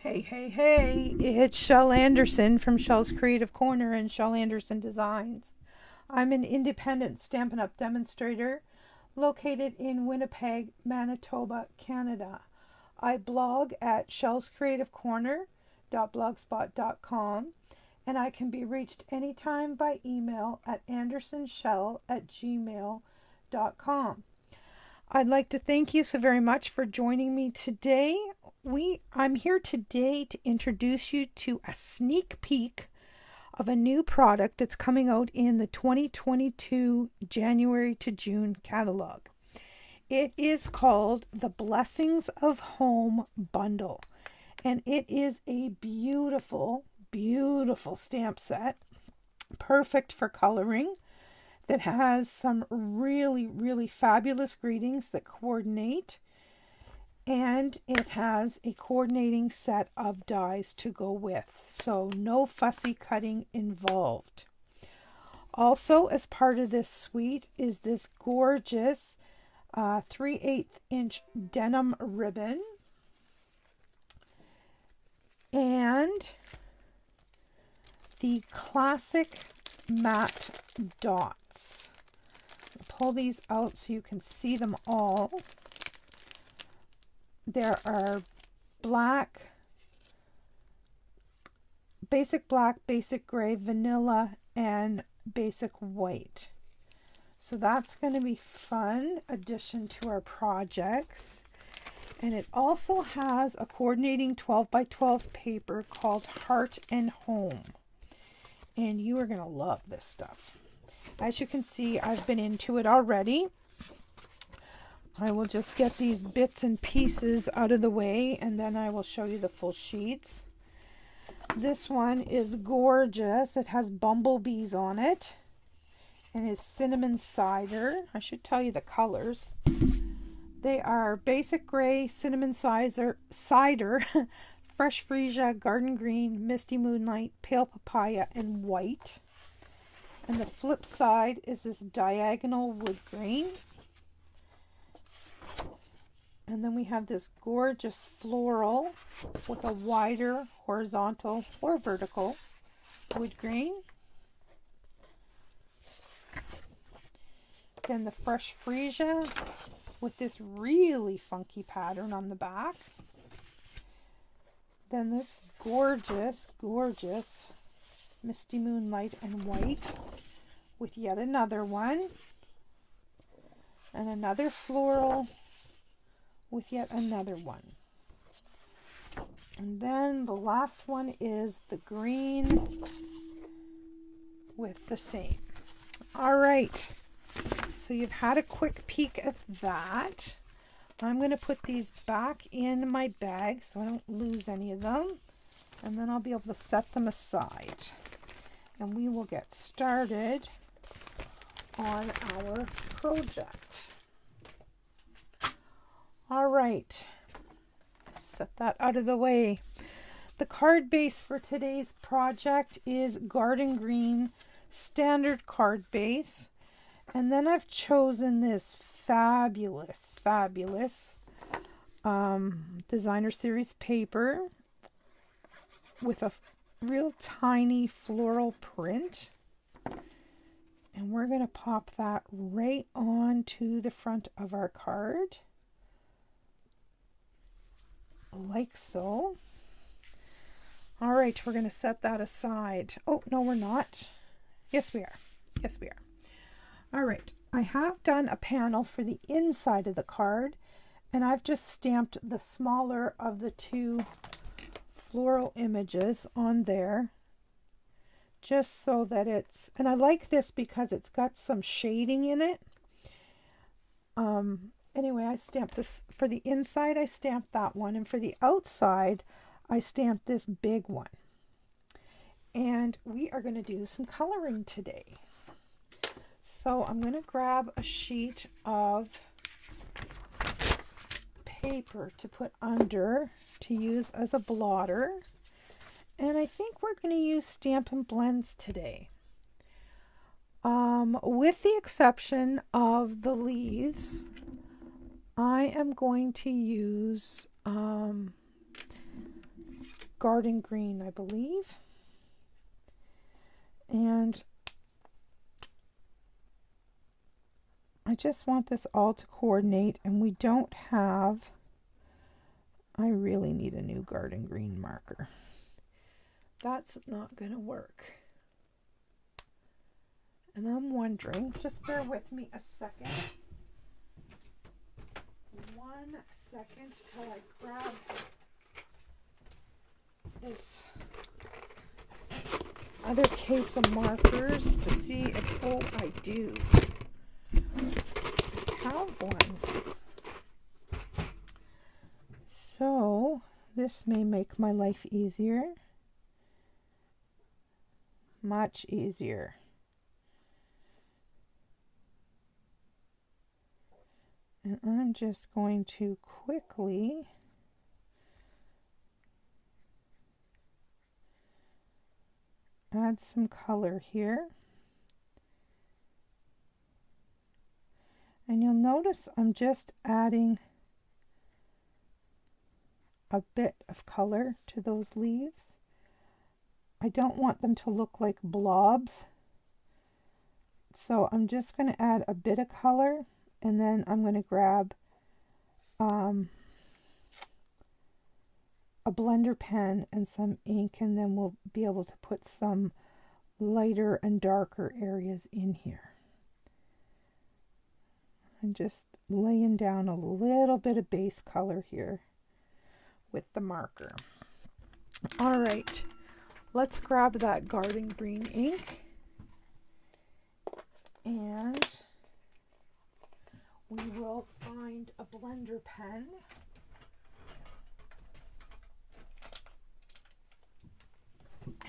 Hey, hey, hey, it's Shel Anderson from Shel's Creative Corner and Shel Anderson Designs. I'm an independent Stampin' Up! Demonstrator located in Winnipeg, Manitoba, Canada. I blog at shelscreativecorner.blogspot.com and I can be reached anytime by email at andersonshell@gmail.com. I'd like to thank you so very much for joining me today. I'm here today to introduce you to a sneak peek of a new product that's coming out in the 2022 January to June catalog. It is called the Blessings of Home Bundle, and it is a beautiful, beautiful stamp set, perfect for coloring, that has some really, really fabulous greetings that coordinate, and it has a coordinating set of dies to go with, so no fussy cutting involved. Also, as part of this suite is this gorgeous 3/8 inch denim ribbon and the classic matte dots. I'll pull these out so you can see them all. There are black, basic black, basic gray, vanilla, and basic white. So that's going to be fun addition to our projects. And it also has a coordinating 12 by 12 paper called Heart and Home. And you are going to love this stuff. As you can see, I've been into it already. I will just get these bits and pieces out of the way and then I will show you the full sheets. This one is gorgeous. It has bumblebees on it and is cinnamon cider. I should tell you the colors. They are basic gray, cinnamon cider, fresh freesia, garden green, misty moonlight, pale papaya, and white. And the flip side is this diagonal wood grain. And then we have this gorgeous floral with a wider horizontal or vertical wood grain. Then the fresh freesia with this really funky pattern on the back. Then this gorgeous, gorgeous misty moonlight and white with yet another one. And another floral with yet another one. And then the last one is the green with the same. All right, so you've had a quick peek at that. I'm going to put these back in my bag so I don't lose any of them, and then I'll be able to set them aside and we will get started on our project. All right, set that out of the way. The card base for today's project is garden green standard card base. And then I've chosen this fabulous, fabulous designer series paper with a real tiny floral print. And we're going to pop that right onto the front of our card. Like so. All right, we're going to set that aside. Oh, no, we're not. Yes, we are. Yes, we are. All right, I have done a panel for the inside of the card, and I've just stamped the smaller of the two floral images on there, just so that it's, and I like this because it's got some shading in it. Anyway, I stamped this for the inside. I stamped that one, and for the outside I stamped this big one. And we are going to do some coloring today. So I'm going to grab a sheet of paper to put under to use as a blotter, and I think we're going to use Stampin' Blends today. With the exception of the leaves, I am going to use garden green, I believe. And I just want this all to coordinate, and we don't have, I really need a new garden green marker. That's not going to work. And I'm wondering, just bear with me a second. 1 second till I grab this other case of markers to see if, oh, I do have one. So this may make my life easier. Much easier. And I'm just going to quickly add some color here. And you'll notice I'm just adding a bit of color to those leaves. I don't want them to look like blobs. So I'm just going to add a bit of color, and then I'm going to grab a blender pen and some ink, and then we'll be able to put some lighter and darker areas in here. I'm just laying down a little bit of base color here with the marker. All right, let's grab that garden green ink, and we will find a blender pen.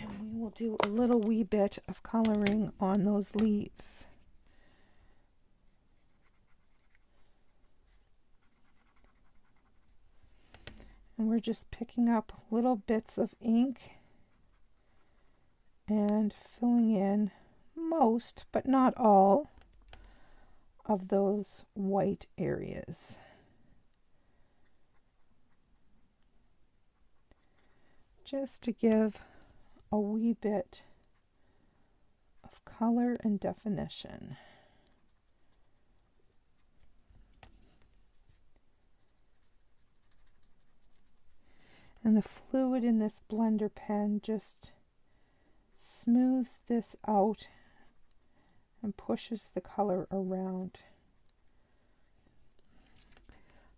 And we will do a little wee bit of coloring on those leaves. And we're just picking up little bits of ink and filling in most, but not all, of those white areas. Just to give a wee bit of color and definition. And the fluid in this blender pen just smooths this out and pushes the color around.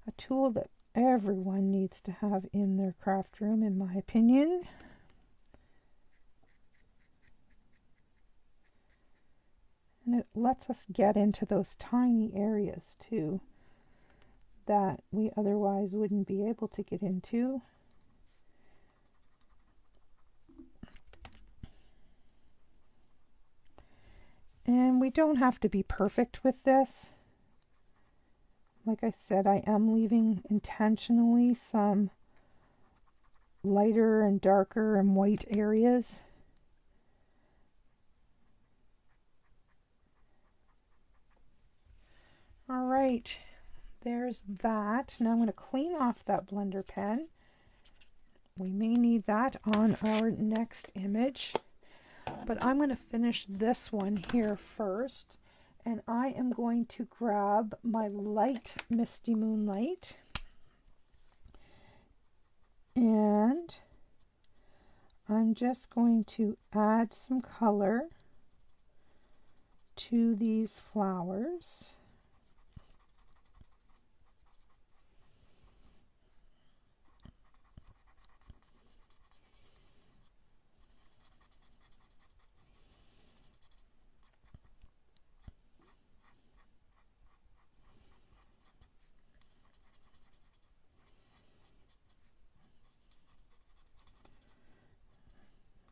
A tool that everyone needs to have in their craft room, in my opinion. And it lets us get into those tiny areas too that we otherwise wouldn't be able to get into. And we don't have to be perfect with this. Like I said, I am leaving intentionally some lighter and darker and white areas. All right, there's that. Now I'm going to clean off that blender pen. We may need that on our next image, but I'm going to finish this one here first. And I am going to grab my light Misty Moonlight, and I'm just going to add some color to these flowers.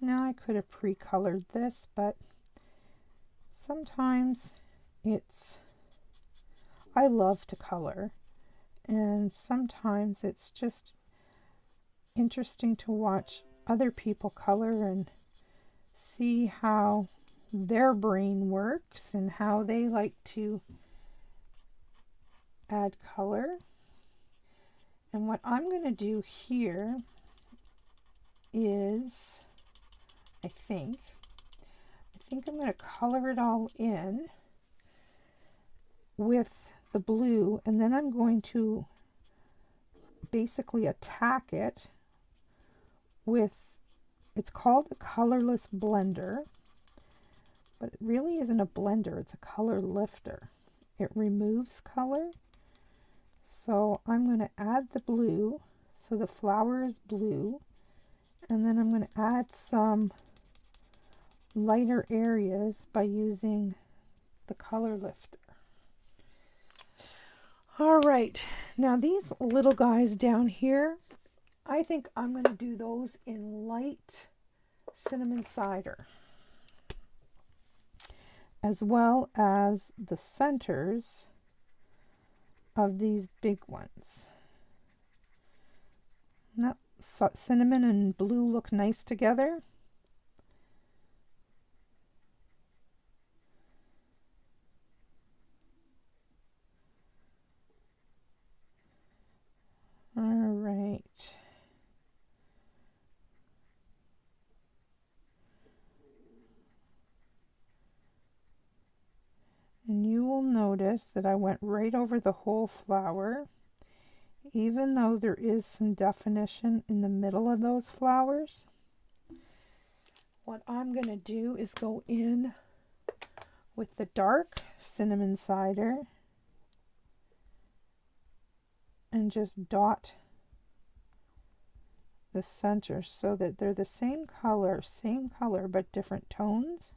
Now I could have pre-colored this, but sometimes I love to color, and sometimes it's just interesting to watch other people color and see how their brain works and how they like to add color. And what I'm going to do here is, I think I'm going to color it all in with the blue, and then I'm going to basically attack it with, it's called a colorless blender, but it really isn't a blender, it's a color lifter. It removes color. So I'm going to add the blue, so the flower is blue, and then I'm going to add some lighter areas by using the color lifter. All right, now these little guys down here, I think I'm going to do those in light cinnamon cider, as well as the centers of these big ones. Now, cinnamon and blue look nice together. All right. And you will notice that I went right over the whole flower, even though there is some definition in the middle of those flowers. What I'm going to do is go in with the dark cinnamon cider and just dot the center so that they're the same color but different tones.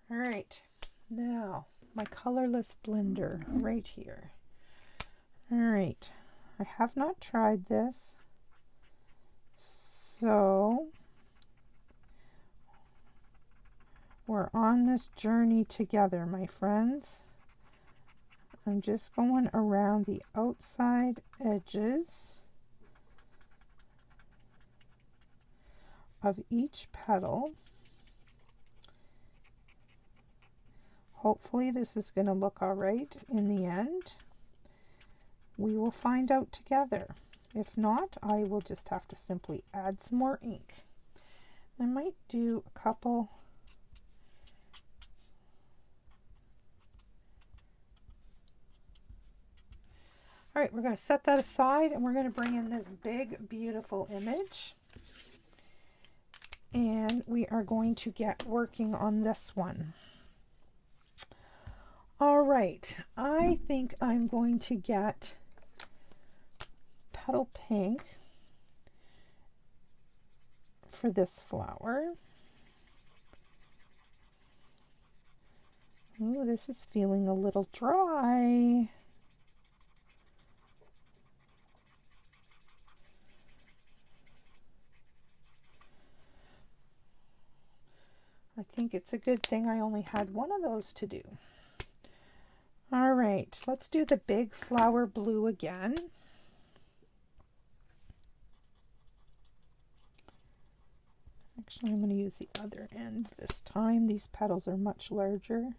All right, now my colorless blender right here. All right, I have not tried this, so we're on this journey together, my friends. I'm just going around the outside edges of each petal. Hopefully this is going to look all right in the end. We will find out together. If not, I will just have to simply add some more ink. I might do a couple . All right, we're going to set that aside and we're going to bring in this big, beautiful image. And we are going to get working on this one. All right, I think I'm going to get petal pink for this flower. Oh, this is feeling a little dry. I think it's a good thing I only had one of those to do. All right, let's do the big flower blue again. Actually, I'm going to use the other end this time. These petals are much larger.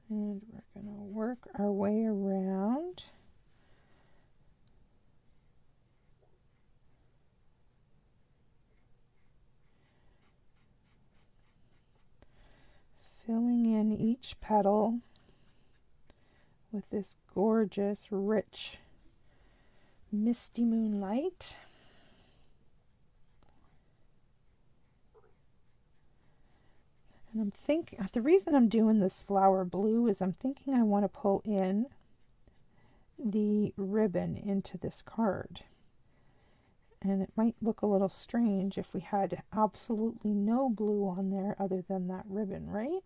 And we're going to work our way around. Filling in each petal with this gorgeous, rich, misty moonlight. And I'm thinking, the reason I'm doing this flower blue is I'm thinking I want to pull in the ribbon into this card. And it might look a little strange if we had absolutely no blue on there other than that ribbon, right?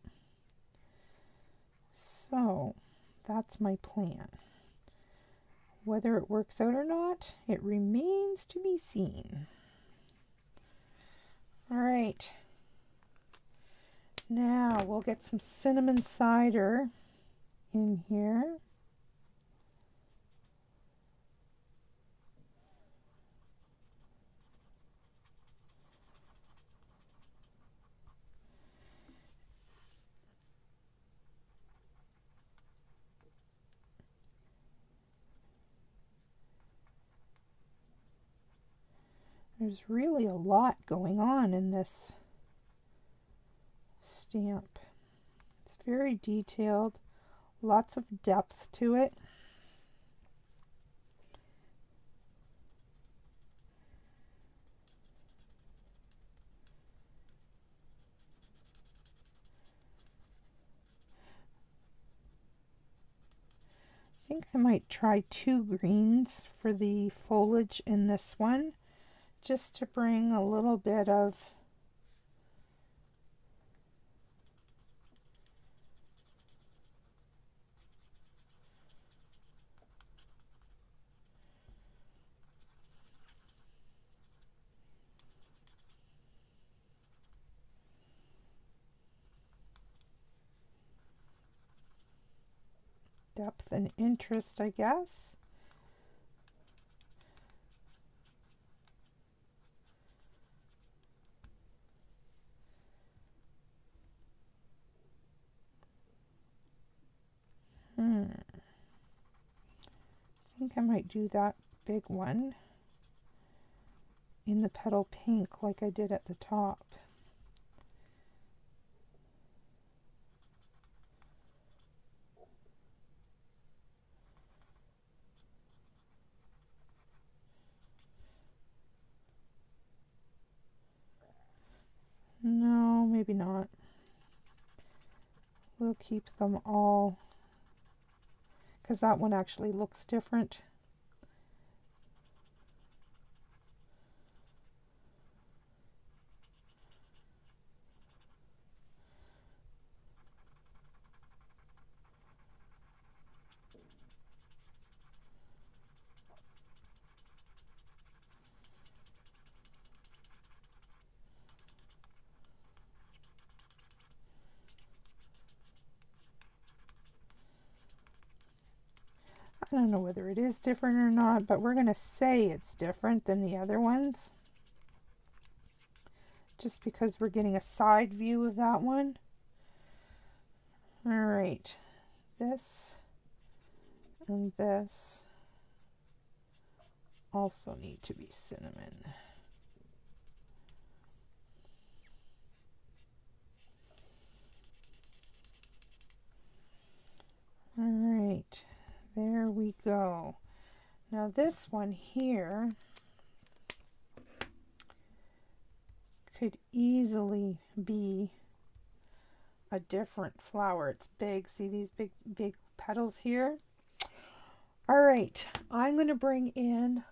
So that's my plan. Whether it works out or not, it remains to be seen. All right. Now we'll get some cinnamon cider in here. There's really a lot going on in this stamp. It's very detailed, lots of depth to it. I think I might try 2 greens for the foliage in this one, just to bring a little bit of depth and interest, I guess. I think I might do that big one in the petal pink like I did at the top. No, maybe not. We'll keep them all, because that one actually looks different. I don't know whether it is different or not, but we're going to say it's different than the other ones, just because we're getting a side view of that one. All right, this and this also need to be cinnamon. All right, there we go. Now this one here could easily be a different flower. It's big. See these big petals here? All right, I'm going to bring in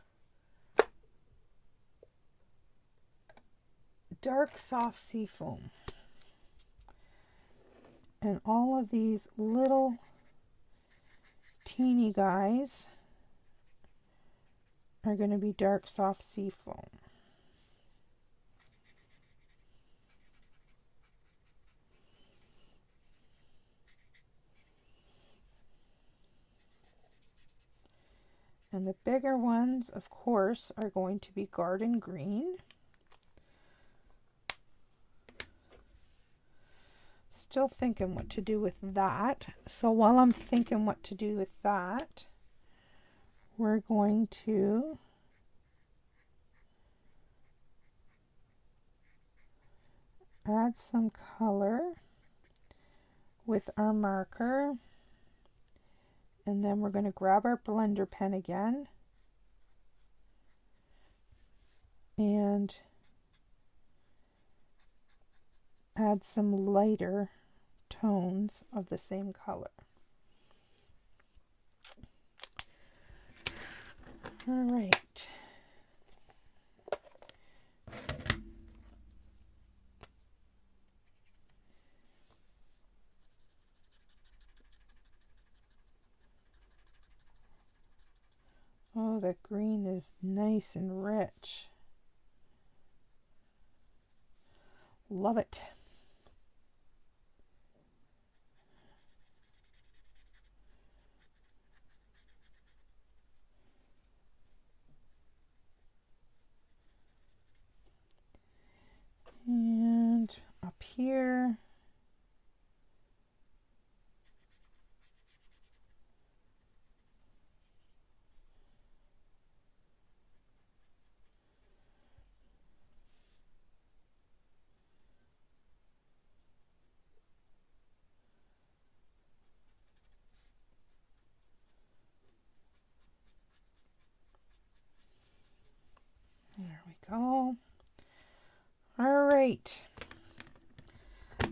dark soft seafoam. And all of these little teeny guys are going to be dark soft seafoam. And the bigger ones, of course, are going to be garden green. Still thinking what to do with that. So while I'm thinking what to do with that, we're going to add some color with our marker. And then we're going to grab our blender pen again and add some lighter tones of the same color. All right. Oh, that green is nice and rich. Love it. And up here, right.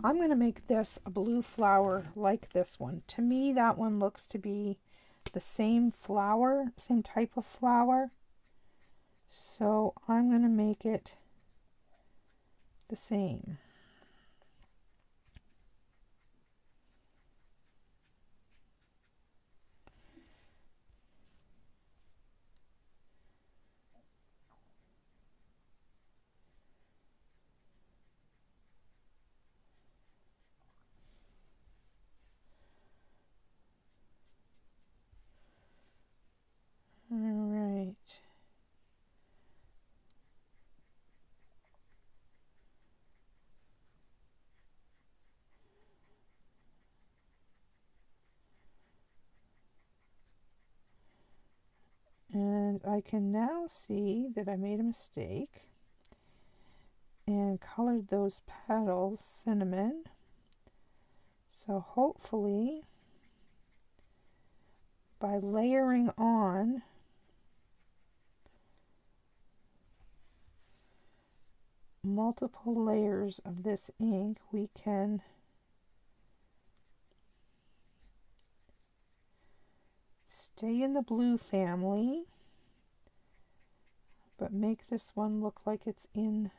I'm going to make this a blue flower like this one. To me, that one looks to be the same flower, same type of flower. So I'm going to make it the same. All right. And I can now see that I made a mistake and colored those petals cinnamon. So hopefully by layering on multiple layers of this ink, we can stay in the blue family, but make this one look like it's in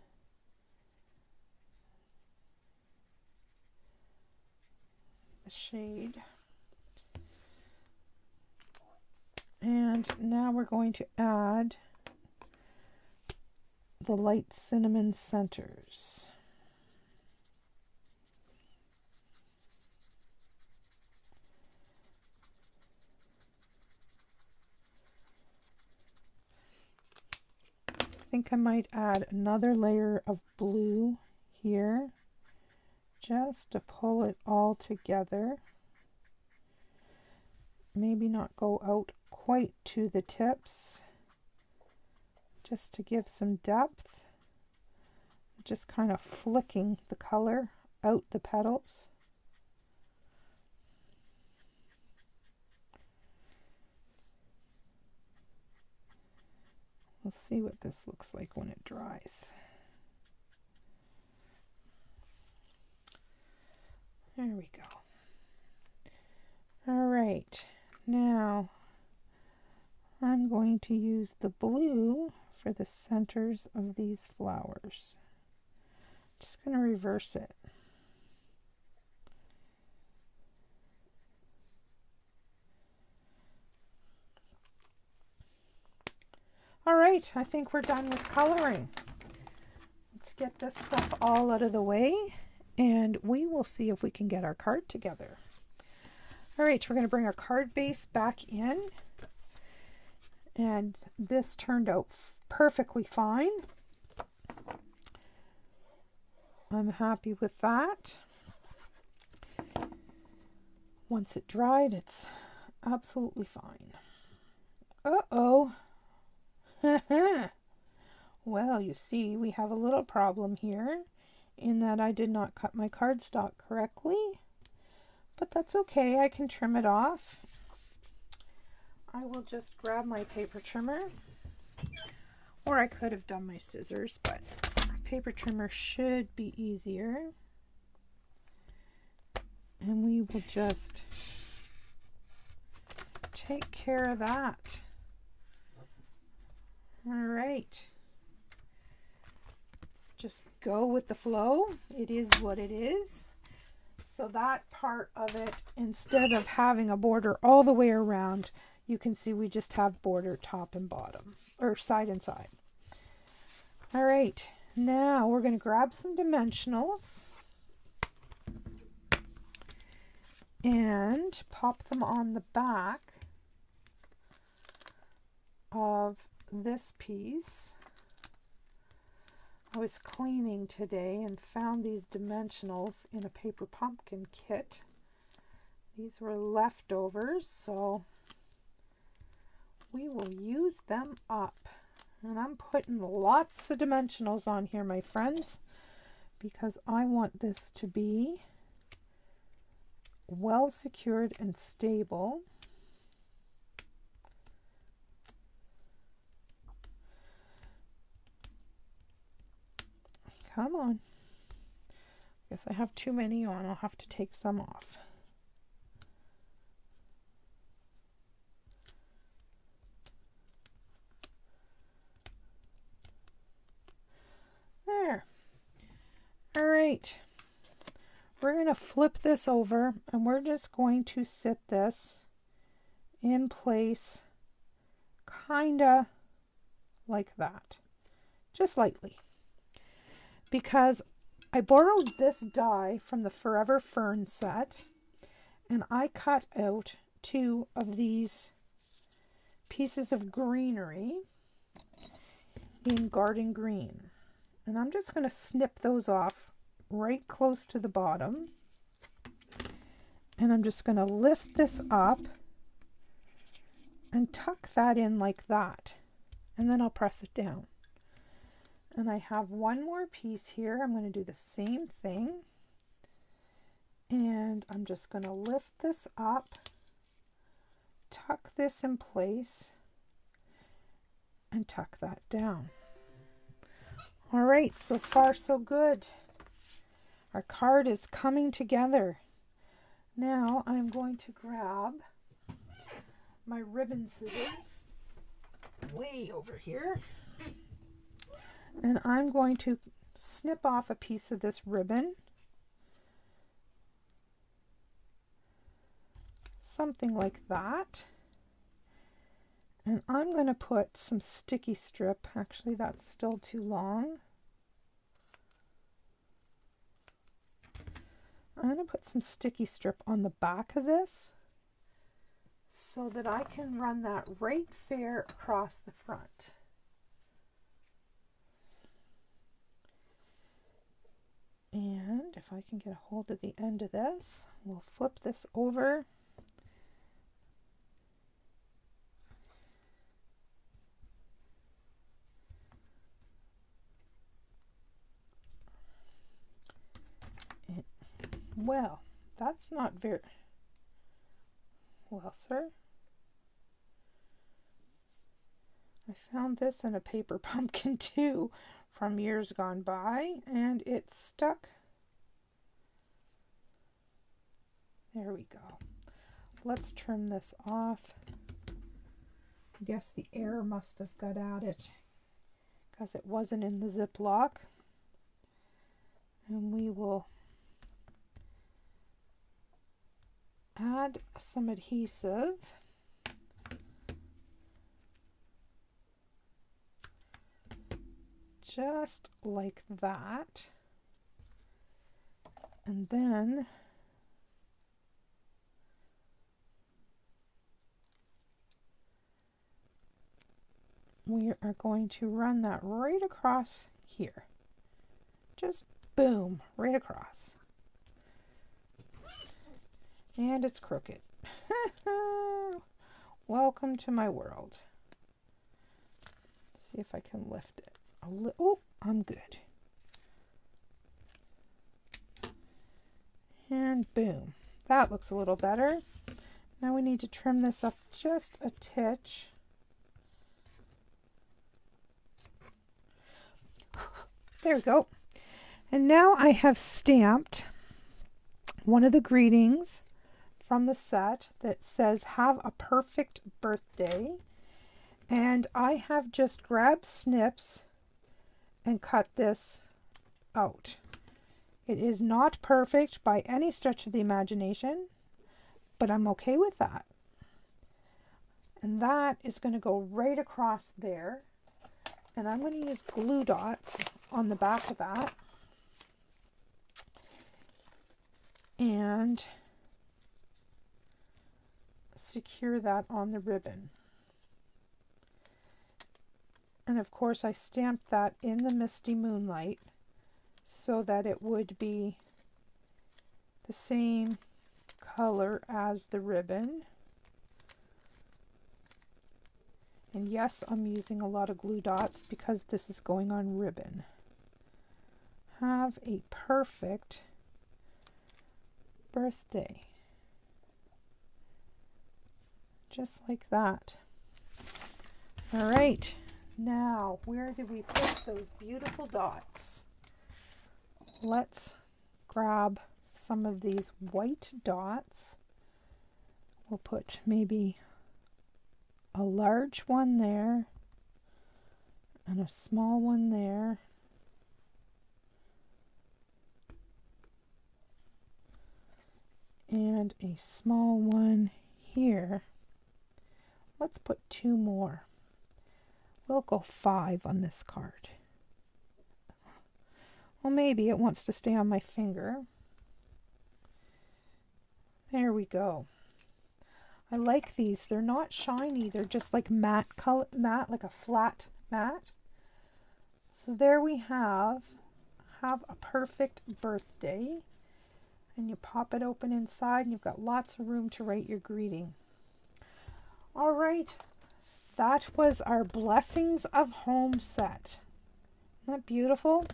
the shade. And now we're going to add the light cinnamon centers. I think I might add another layer of blue here just to pull it all together. Maybe not go out quite to the tips, just to give some depth. Just kind of flicking the color out the petals. We'll see what this looks like when it dries. There we go. All right, now I'm going to use the blue for the centers of these flowers. Just going to reverse it. All right, I think we're done with coloring. Let's get this stuff all out of the way and we will see if we can get our card together. All right, we're going to bring our card base back in, and this turned out perfectly fine. I'm happy with that. Once it dried, it's absolutely fine. Uh-oh. Well, you see, we have a little problem here in that I did not cut my cardstock correctly. But that's okay, I can trim it off. I will just grab my paper trimmer, or I could have done my scissors, but paper trimmer should be easier. And we will just take care of that. All right. Just go with the flow. It is what it is. So that part of it, instead of having a border all the way around, you can see we just have border top and bottom, or side and side. All right, now we're going to grab some dimensionals and pop them on the back of this piece. I was cleaning today and found these dimensionals in a paper pumpkin kit. These were leftovers, so we will use them up. And I'm putting lots of dimensionals on here, my friends, because I want this to be well secured and stable. Come on. this. I have too many on. I'll have to take some off. There. All right. We're going to flip this over and we're just going to sit this in place kind of like that. Just lightly. Because I borrowed this die from the Forever Fern set and I cut out 2 of these pieces of greenery in garden green. And I'm just going to snip those off right close to the bottom. And I'm just going to lift this up and tuck that in like that. And then I'll press it down. And I have one more piece here. I'm going to do the same thing. And I'm just going to lift this up, tuck this in place, and tuck that down. All right, so far so good. Our card is coming together. Now I'm going to grab my ribbon scissors way over here. And I'm going to snip off a piece of this ribbon. Something like that. And I'm going to put some sticky strip. Actually, that's still too long. I'm going to put some sticky strip on the back of this so that I can run that right fair across the front. And if I can get a hold of the end of this, we'll flip this over. Well, that's not very well, sir. I found this in a paper pumpkin too from years gone by, and it's stuck. There we go. Let's trim this off. I guess the air must have got at it because it wasn't in the Ziploc. And we will add some adhesive. Just like that. And then we are going to run that right across here. Just boom, right across. And it's crooked. Welcome to my world. Let's see if I can lift it. Oh, I'm good. And boom. That looks a little better. Now we need to trim this up just a titch. There we go. And now I have stamped one of the greetings from the set that says, "Have a perfect birthday." And I have just grabbed snips and cut this out. It is not perfect by any stretch of the imagination, but I'm okay with that. And that is going to go right across there. And I'm going to use glue dots on the back of that. And secure that on the ribbon. And of course I stamped that in the Misty Moonlight so that it would be the same color as the ribbon. And yes, I'm using a lot of glue dots because this is going on ribbon. Have a perfect birthday. Just like that. All right, now where do we put those beautiful dots? Let's grab some of these white dots. We'll put maybe a large one there and a small one there. And a small one here. Let's put 2 more. We'll go 5 on this card. Well, maybe it wants to stay on my finger. There we go. I like these. They're not shiny. They're just like matte color, like a flat matte. So there we have a perfect birthday. And you pop it open inside and you've got lots of room to write your greeting. All right, that was our Blessings of Home set. Isn't that beautiful?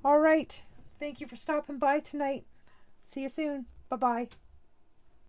All right, thank you for stopping by tonight. See you soon. Bye-bye.